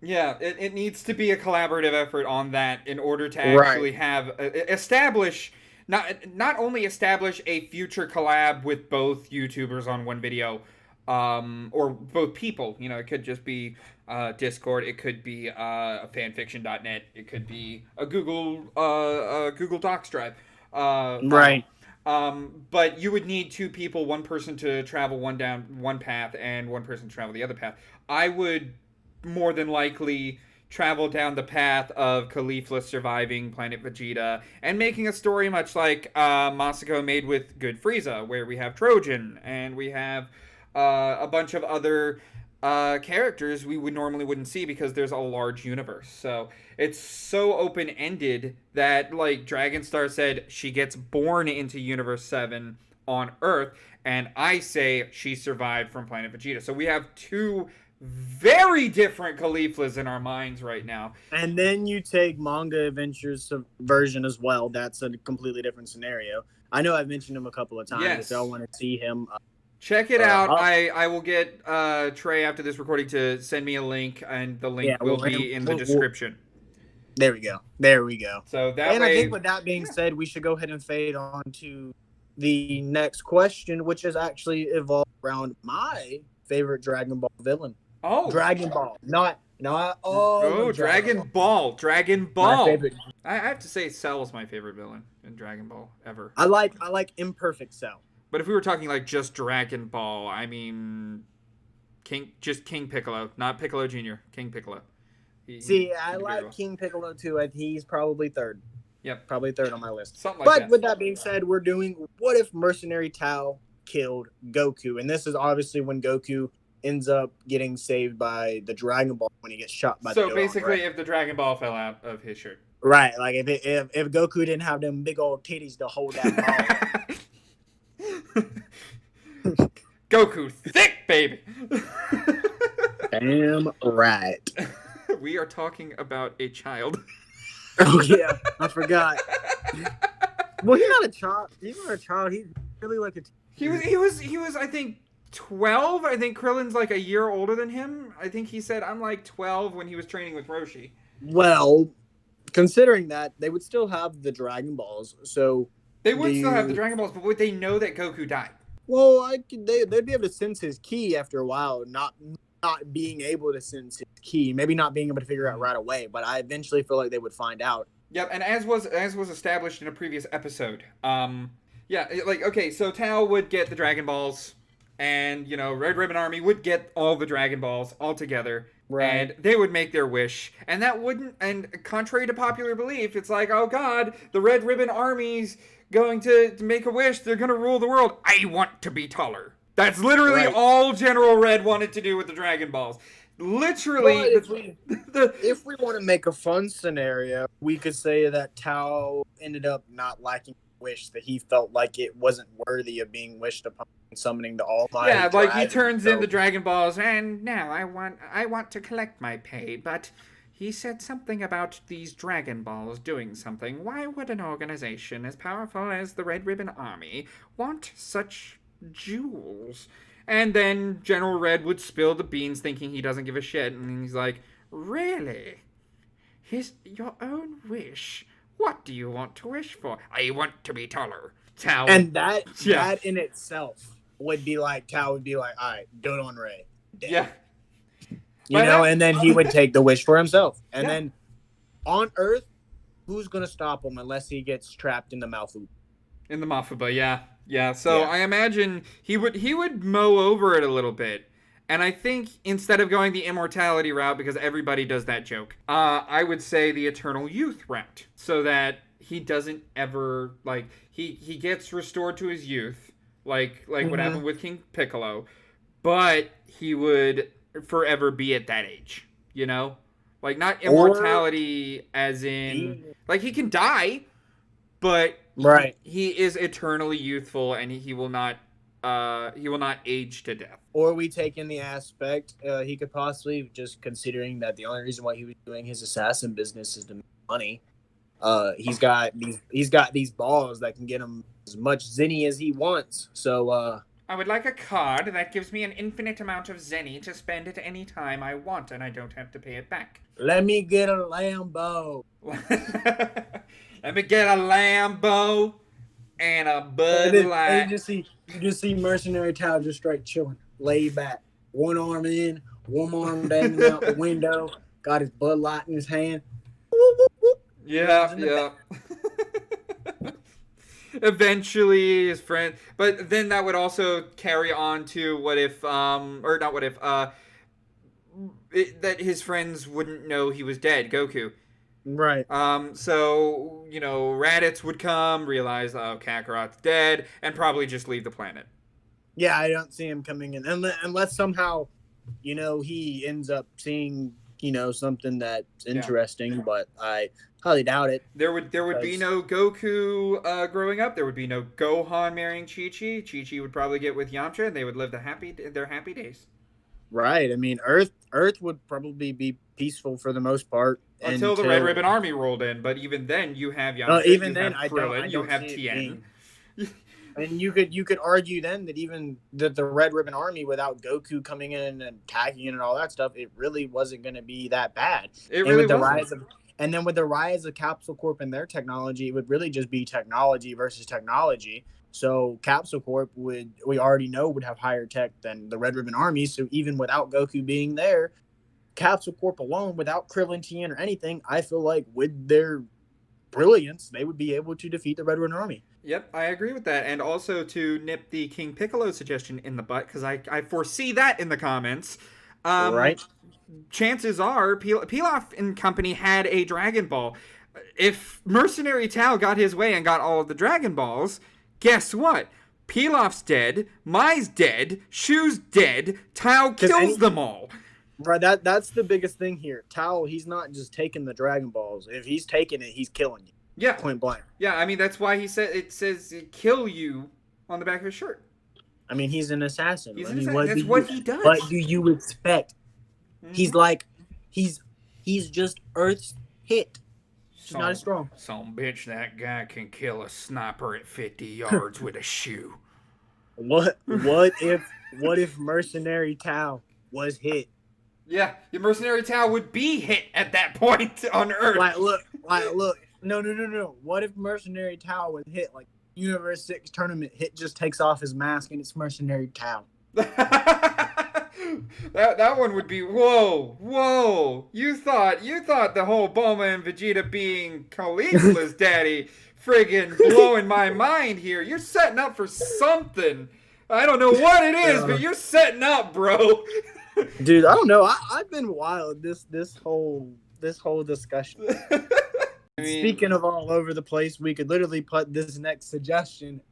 Yeah, it needs to be a collaborative effort on that in order to actually have establish not only establish a future collab with both YouTubers on one video, or both people. You know, it could just be Discord, it could be fanfiction.net, it could be a Google Docs drive. Right. But you would need two people, one person to travel one path and one person to travel the other path. I would more than likely travel down the path of Caulifla surviving Planet Vegeta and making a story much like Masako made with Good Frieza, where we have Trojan and we have a bunch of other characters we wouldn't see because there's a large universe. So it's so open-ended that, like, DragonStar said, she gets born into Universe 7 on Earth, and I say she survived from Planet Vegeta. So we have two very different Cauliflas in our minds right now. And then you take Manga Adventures version as well. That's a completely different scenario. I know I've mentioned him a couple of times. Yes. If y'all want to see him, check it out. I will get Trey after this recording to send me a link, and the link will be in the description. There we go. There we go. So that and way, I think with that being said, we should go ahead and fade on to the next question, which is actually evolved around my favorite Dragon Ball villain. Oh, Dragon Ball, not Dragon Ball. Dragon Ball. My favorite. I have to say, Cell is my favorite villain in Dragon Ball ever. I like imperfect Cell. But if we were talking like just Dragon Ball, I mean, King Piccolo, not Piccolo Jr., King Piccolo. I like King Piccolo too. He's probably third. Yep. Probably third on my list. Something like that. But with that being said, we're doing what if Mercenary Tao killed Goku? And this is obviously when Goku ends up getting saved by the Dragon Ball when he gets shot by the So basically, if the Dragon Ball fell out of his shirt. Right. Like if Goku didn't have them big old titties to hold that ball. Goku thick, baby. Damn right. We are talking about a child. Oh yeah, I forgot. Well, he's not a child. He's not a child. He's really like a. He was. I think 12. I think Krillin's like a year older than him. I think he said I'm like 12 when he was training with Roshi. Well, considering that, they would still have the Dragon Balls, so they would still have the Dragon Balls, but would they know that Goku died? Well, they'd be able to sense his ki after a while, not being able to sense his ki, maybe not being able to figure out right away, but I eventually feel like they would find out. Yep, and as was established in a previous episode, yeah, like, okay, so Tao would get the Dragon Balls, and, you know, Red Ribbon Army would get all the Dragon Balls all together, right, and they would make their wish, and that wouldn't, and contrary to popular belief, it's like, oh god, the Red Ribbon Army's going to make a wish, they're going to rule the world. I want to be taller. That's literally all General Red wanted to do with the Dragon Balls. Literally, if we want to make a fun scenario, we could say that Tao ended up not liking the wish, that he felt like it wasn't worthy of being wished upon, summoning the Almighty. Yeah, like he turns in the Dragon Balls, and now I want to collect my pay, but he said something about these Dragon Balls doing something. Why would an organization as powerful as the Red Ribbon Army want such jewels? And then General Red would spill the beans thinking he doesn't give a shit, and he's like, really? Your own wish? What do you want to wish for? I want to be taller. Tao. And that in itself would be like, Tao would be like, all right, do it on Ray. Damn. Yeah. You know, and then he would take the wish for himself. And then on Earth, who's going to stop him unless he gets trapped in the Malfu? In the Mafuba, yeah. Yeah, so I imagine he would mow over it a little bit. And I think instead of going the immortality route, because everybody does that joke, I would say the eternal youth route. So that he doesn't ever, like, he gets restored to his youth, like what happened with King Piccolo, but he would forever be at that age, you know? Like, not immortality as in, like, he can die, but he is eternally youthful, and he will not age to death. Or we take in the aspect he could possibly, just considering that the only reason why he was doing his assassin business is to make money. He's got these balls that can get him as much zenny as he wants. So I would like a card that gives me an infinite amount of zenny to spend at any time I want, and I don't have to pay it back. let me get a Lambo. Let me get a Lambo and a Bud Light. You just see Mercenary Tao just straight chilling, laid back, one arm in, one arm dangling out the window, got his Bud Light in his hand. Yeah. Eventually, his friend, but then that would also carry on to that his friends wouldn't know he was dead, Goku. Right. So, Raditz would come, realize, Kakarot's dead, and probably just leave the planet. Yeah, I don't see him coming in unless somehow, he ends up seeing, something that's interesting, but I highly doubt it. There would be no Goku growing up. There would be no Gohan marrying Chi-Chi. Chi-Chi would probably get with Yamcha, and they would live their happy days. Right. I mean, Earth would probably be peaceful for the most part until the Red Ribbon Army rolled in. But even then, you have Yamcha, you have Krillin, you have Tien. And you could argue then that even the Red Ribbon Army, without Goku coming in and attacking it and all that stuff, it really wasn't going to be that bad. It really wasn't. And then with the rise of Capsule Corp and their technology, it would really just be technology versus technology. So Capsule Corp we already know would have higher tech than the Red Ribbon Army. So even without Goku being there, Capsule Corp alone, without Krillin, Tien, or anything, I feel like with their brilliance, they would be able to defeat the Red Ribbon Army. Yep, I agree with that. And also to nip the King Piccolo suggestion in the butt, because I foresee that in the comments. Right. Chances are Pilaf and company had a Dragon Ball. If Mercenary Tao got his way and got all of the Dragon Balls, guess what? Pilaf's dead, Mai's dead, Shu's dead, Tao kills them all. Right, that's the biggest thing here. Tao, he's not just taking the Dragon Balls. If he's taking it, he's killing you. Yeah. Point blank. Yeah, I mean, that's why it says kill you on the back of his shirt. I mean, he's an assassin. That's what he does. What do you expect? Mm-hmm. He's like, he's just Earth's hit. He's not as strong. Some bitch, that guy can kill a sniper at 50 yards with a shoe. What if Mercenary Tao was hit? Yeah, your Mercenary Tao would be hit at that point on Earth. Look. No. What if Mercenary Tao was hit? Like, Universe 6 tournament hit just takes off his mask and it's Mercenary Tao. That one would be whoa. You thought the whole Bulma and Vegeta being Caulifla's daddy friggin' blowing my mind here. You're setting up for something. I don't know what it is, but you're setting up, bro. Dude, I don't know. I've been wild this whole discussion. I mean, speaking of all over the place, we could literally put this next suggestion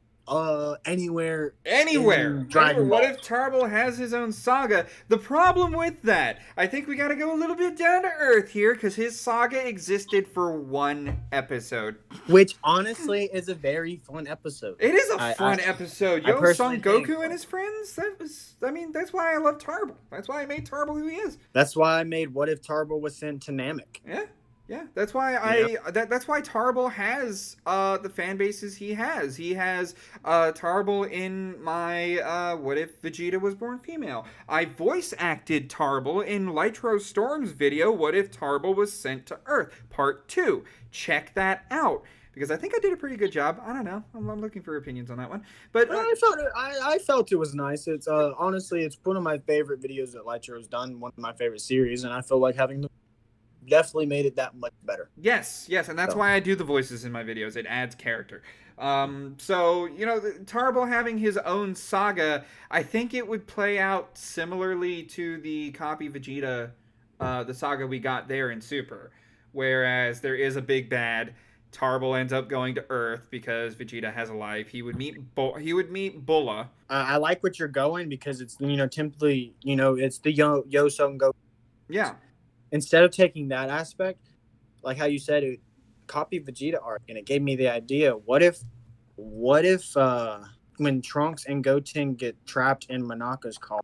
anywhere. What if Tarble has his own saga? The problem with that, I think we got to go a little bit down to earth here, because his saga existed for one episode, which honestly is a very fun episode. It is a fun episode. Son Goku and his friends. That's why I love Tarble. That's why I made Tarble who he is. That's why I made What If Tarble was sent to Namek. Yeah, that's why that's why Tarble has the fan bases he has. He has Tarble in my What If Vegeta Was Born Female. I voice acted Tarble in Lytro Storm's video What If Tarble Was Sent to Earth Part 2. Check that out, because I think I did a pretty good job. I don't know. I'm looking for opinions on that one. But I felt it was nice. It's honestly, it's one of my favorite videos that Lytro's done, one of my favorite series, and I feel like having definitely made it that much better. Yes, and that's why I do the voices in my videos. It adds character. So, Tarble having his own saga, I think it would play out similarly to the Copy Vegeta, the saga we got there in Super. Whereas there is a big bad, Tarble ends up going to Earth because Vegeta has a life. He would meet Bulla. I like what you're going, because it's, typically, it's the Yo-Son Go. Yeah. Instead of taking that aspect, like how you said, it Copy Vegeta arc, and it gave me the idea, what if when Trunks and Goten get trapped in Monaka's car,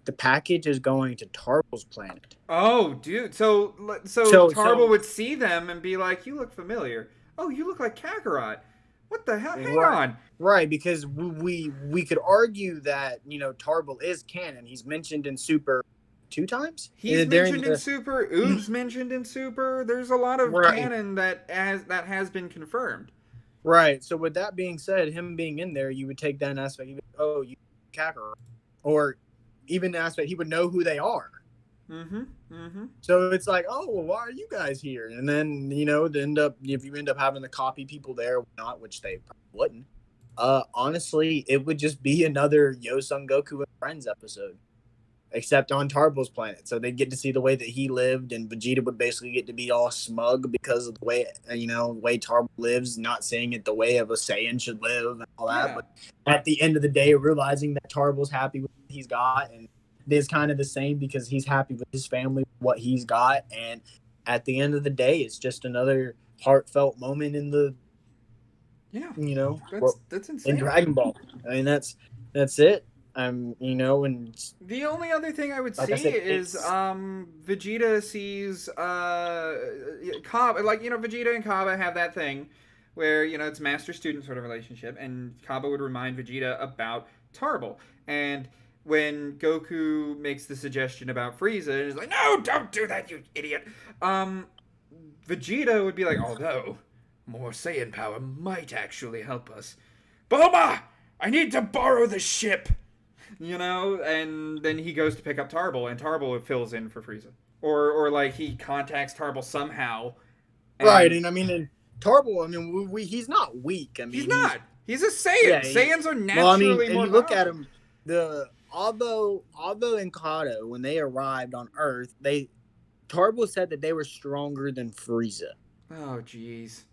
the package is going to Tarble's planet. Oh, dude. So Tarble would see them and be like, "You look familiar. Oh, you look like Kakarot. What the hell? Hang on." Right, because we could argue that, you know, Tarble is canon. He's mentioned in Super 2 times. He's mentioned in Super. Oob's mentioned in Super. There's a lot of canon that has been confirmed. Right. So with that being said, him being in there, you would take that aspect. You Kakarot, or even the aspect he would know who they are. So it's like, oh, well, why are you guys here? And then, you know, if you end up having to copy people there, not, which they probably wouldn't. Honestly, it would just be another Yo-Son Goku and Friends episode, except on Tarble's planet. So they'd get to see the way that he lived, and Vegeta would basically get to be all smug because of the way, you know, the way Tarble lives, not seeing it the way of a Saiyan should live and all that. But at the end of the day, realizing that Tarble's happy with what he's got, and it's kind of the same because he's happy with his family, what he's got. And at the end of the day, it's just another heartfelt moment in the, you know, that's insane. In Dragon Ball. I mean, that's it. You know, and the only other thing I would see is Vegeta sees Kaba, like, you know, Vegeta and Kaba have that thing where, you know, it's master-student sort of relationship, and Kaba would remind Vegeta about Tarble. And when Goku makes the suggestion about Frieza, he's like, "No, don't do that, you idiot." Vegeta would be like, "Although more Saiyan power might actually help us. Bulma, I need to borrow the ship." You know, and then he goes to pick up Tarble, and Tarble fills in for Frieza. Or like, he contacts Tarble somehow. Right, and I mean, Tarble, I mean, he's not weak. I mean, he's not. He's a Saiyan. Yeah, Saiyans are naturally more. And you look at him, although in Kado, when they arrived on Earth, Tarble said that they were stronger than Frieza. Oh, jeez.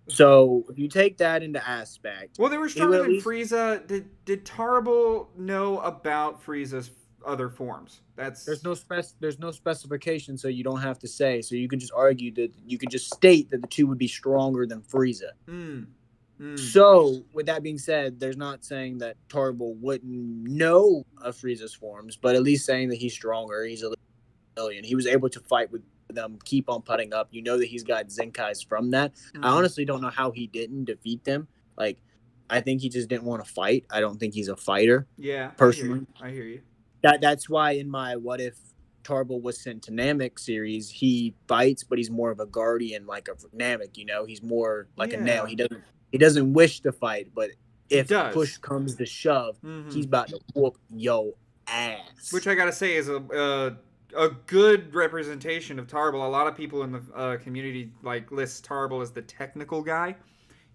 So if you take that into aspect, well, they were stronger than Frieza. Did Tarble know about Frieza's other forms? There's no specification, so you don't have to say. So you can just argue that you could just state that the two would be stronger than Frieza. So with that being said, there's not saying that Tarble wouldn't know of Frieza's forms, but at least saying that he's stronger. He's a million. He was able to fight with them, keep on putting up. You know that he's got Zenkais from that. I honestly don't know how he didn't defeat them. Like, I think he just didn't want to fight. I don't think he's a fighter. Yeah, personally, I hear you. That's why in my What If Tarble was sent to Namek series, he fights, but he's more of a guardian, like a Namek. You know, he's more like a Nail. He doesn't wish to fight, but if push comes to shove, he's about to whoop yo ass. Which I gotta say is a good representation of Tarble. A lot of people in the community like list Tarble as the technical guy,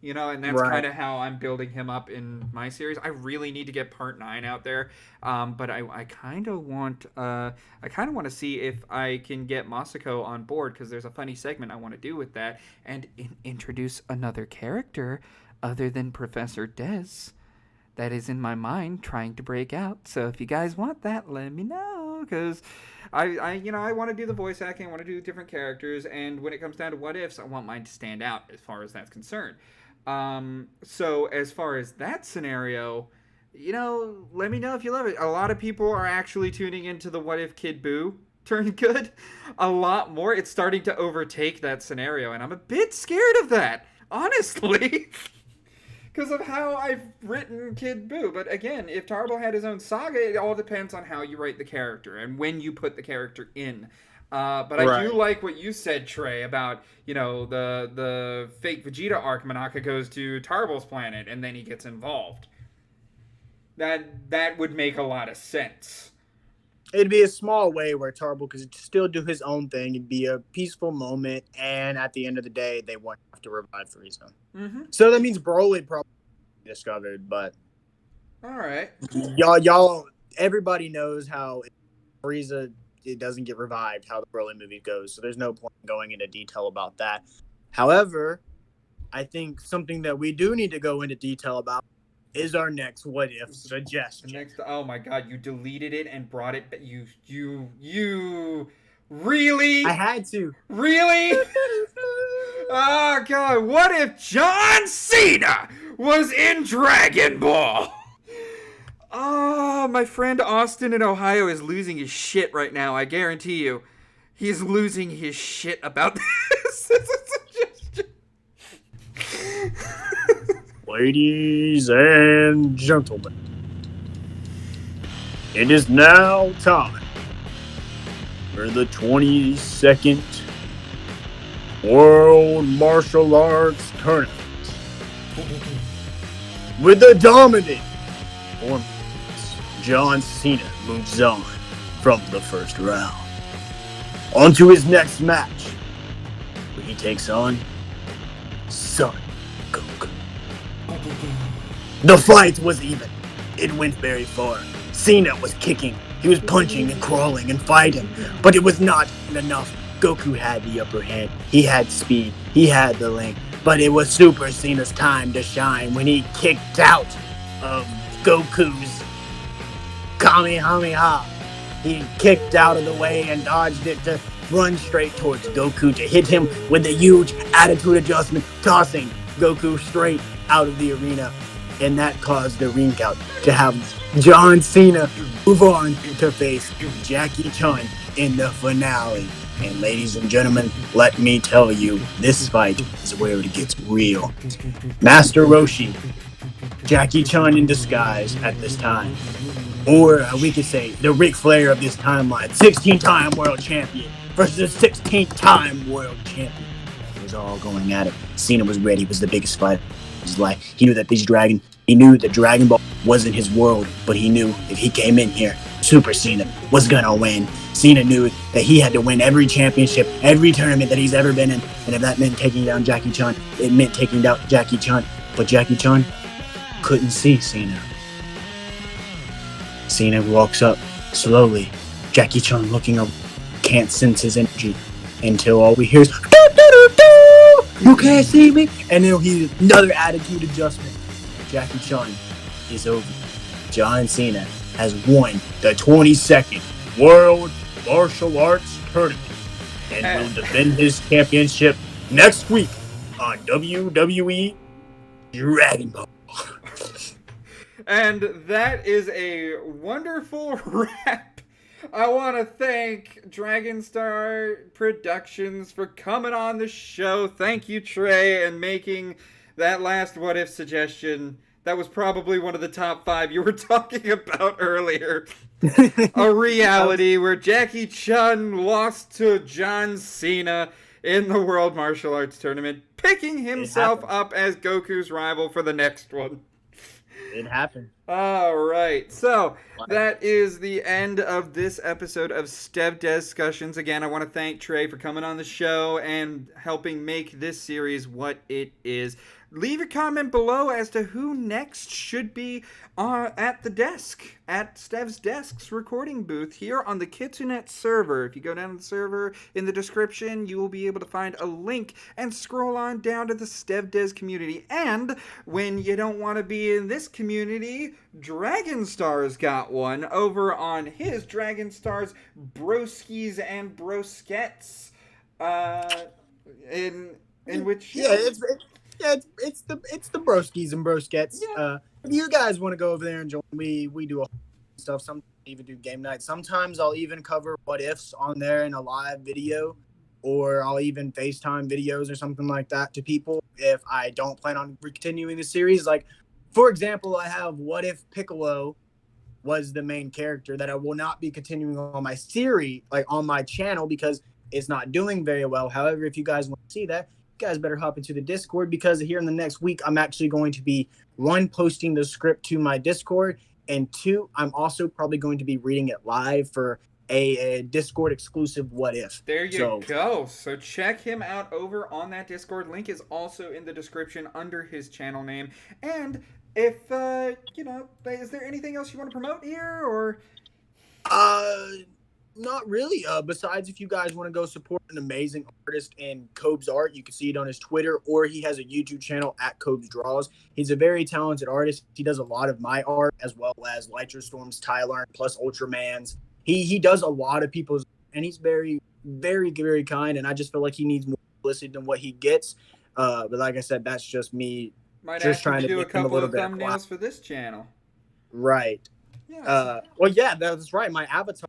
you know, and that's kind of how I'm building him up in my series. I really need to get Part 9 out there, but I kind of want to see if I can get Masako on board, because there's a funny segment I want to do with that, and introduce another character other than Professor Des that is in my mind trying to break out. So if you guys want that, let me know, because I want to do the voice acting, I want to do different characters, and when it comes down to what ifs, I want mine to stand out as far as that's concerned. So as far as that scenario, you know, let me know if you love it. A lot of people are actually tuning into the What If Kid Buu turned good a lot more. It's starting to overtake that scenario, and I'm a bit scared of that, honestly. Because of how I've written Kid Buu. But again, if Tarble had his own saga, it all depends on how you write the character and when you put the character in. But I do like what you said, Trey, about, you know, the fake Vegeta arc. Monaka goes to Tarble's planet and then he gets involved. That would make a lot of sense. It'd be a small way where Tarble could still do his own thing. It'd be a peaceful moment, and at the end of the day, they won't have to revive Frieza. So that means Broly probably discovered, but all right, y'all, everybody knows how Frieza it doesn't get revived, how the Broly movie goes. So there's no point in going into detail about that. However, I think something that we do need to go into detail about is our next What If suggestion. Oh my god, you deleted it and brought it back. You really? I had to. Really? Oh god, what if John Cena was in Dragon Ball? Oh, my friend Austin in Ohio is losing his shit right now. I guarantee you. He's losing his shit about this. Ladies and gentlemen, it is now time for the 22nd World Martial Arts Tournament with the dominant performance. John Cena moves on from the first round. On to his next match, where he takes on Son Goku. The fight was even. It went very far. Cena was kicking, he was punching and crawling and fighting, but it was not enough. Goku had the upper hand, he had speed, he had the length, but it was Super Cena's time to shine when he kicked out of Goku's Kamehameha. He kicked out of the way and dodged it to run straight towards Goku to hit him with a huge attitude adjustment, tossing Goku straight out of the arena. And that caused the ring count to have John Cena move on to face Jackie Chun in the finale. And ladies and gentlemen, let me tell you, this fight is where it gets real. Master Roshi, Jackie Chun in disguise at this time. Or we could say the Ric Flair of this timeline, 16-time world champion versus 16-time world champion. It was all going at it. Cena was ready. It was the biggest fight of his life. He knew that he knew that Dragon Ball wasn't his world, but he knew if he came in here, Super Cena was gonna win. Cena knew that he had to win every championship, every tournament that he's ever been in, and if that meant taking down Jackie Chun, it meant taking down Jackie Chun. But Jackie Chun couldn't see Cena. Cena walks up slowly. Jackie Chun looking up, can't sense his energy until all we hear is "Doo, doo, doo, doo! You can't see me," and then he another attitude adjustment. Jackie Chun is over. John Cena has won the 22nd World Martial Arts Tournament and will defend his championship next week on WWE Dragon Ball. And that is a wonderful wrap. I want to thank DragonStar Productions for coming on the show. Thank you, Trey, and making that last what if suggestion. That was probably one of the top 5 you were talking about earlier. A reality where Jackie Chun lost to John Cena in the World Martial Arts Tournament, picking himself up as Goku's rival for the next one. It happened. All right. So that is the end of this episode of StevDeScussions. Again, I want to thank Trey for coming on the show and helping make this series what it is. Leave a comment below as to who next should be at the desk, at Stev's Desk's recording booth here on the Kitsunet server. If you go down to the server in the description, you will be able to find a link and scroll on down to the StevDes community. And when you don't want to be in this community, DragonStar's got one over on his DragonStar's Broskies and Broskettes. In which it's the broskies and broskets. Yeah. If you guys want to go over there and join, we do a whole stuff. Sometimes even do game night. Sometimes I'll even cover what ifs on there in a live video, or I'll even FaceTime videos or something like that to people if I don't plan on continuing the series. Like, for example, I have what if Piccolo was the main character that I will not be continuing on my series, like on my channel, because it's not doing very well. However, if you guys want to see that, you guys better hop into the Discord, because here in the next week, I'm actually going to be, 1, posting the script to my Discord, and 2, I'm also probably going to be reading it live for a Discord exclusive what if. There you go. So check him out over on that Discord. Link is also in the description under his channel name. And if, is there anything else you want to promote here, or? Not really. Besides, if you guys want to go support an amazing artist in Kobz art, you can see it on his Twitter, or he has a YouTube channel at KobzDraws. He's a very talented artist. He does a lot of my art, as well as Lytra Storm's, Tyler, plus Ultraman's. He does a lot of people's, and he's very, very, very kind, and I just feel like he needs more publicity than what he gets. But like I said, that's just me. Might just ask him trying to do a make him couple little of bit thumbnails for this channel. Right. Yeah. Well, yeah, that's right. My avatar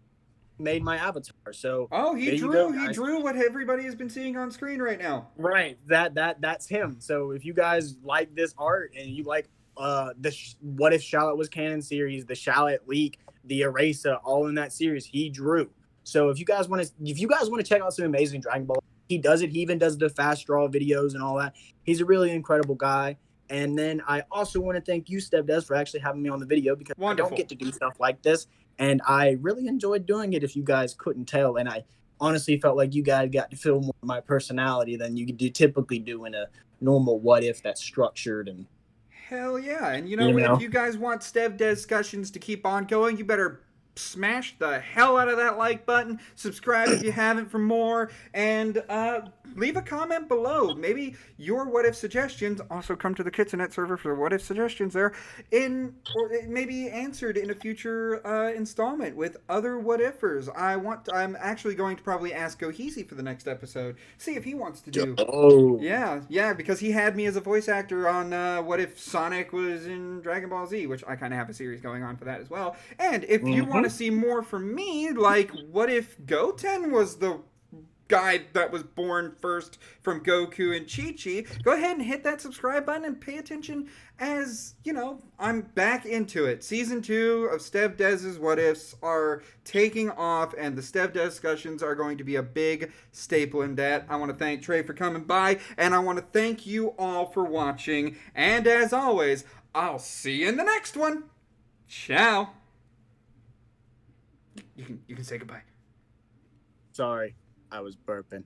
made my avatar. So Oh, there you go, he guys. drew what everybody has been seeing on screen right now. Right. That's him. So if you guys like this art and you like What If Shallot Was Canon series, the Shallot leak, the Eraser, all in that series, he drew. So if you guys want to check out some amazing Dragon Ball, he does it. He even does the fast draw videos and all that. He's a really incredible guy. And then I also want to thank you, StevDes, for actually having me on the video because I don't Wonderful. get to do stuff like this. And I really enjoyed doing it if you guys couldn't tell. And I honestly felt like you guys got to feel more of my personality than you typically do in a normal What If that's structured and Hell yeah. And you you know, if know. you guys want StevDeScussions to keep on going, you better smash the hell out of that like button. Subscribe if you haven't for more. And leave a comment below. Maybe your what if suggestions also come to the Kitsenet server for what if suggestions there or it may be answered in a future installment with other what ifers. I'm actually going to probably ask Gohisi for the next episode. See if he wants to do. Oh. Yeah, because he had me as a voice actor on What If Sonic was in Dragon Ball Z, which I kind of have a series going on for that as well. And if you want to see more from me, like what if Goten was the guy that was born first from Goku and Chi-Chi, go ahead and hit that subscribe button and pay attention as, you know, I'm back into it. Season 2 of StevDez's What Ifs are taking off, and the StevDeScussions are going to be a big staple in that. I want to thank Trey for coming by, and I want to thank you all for watching, and as always, I'll see you in the next one. Ciao. You can say goodbye. Sorry, I was burping.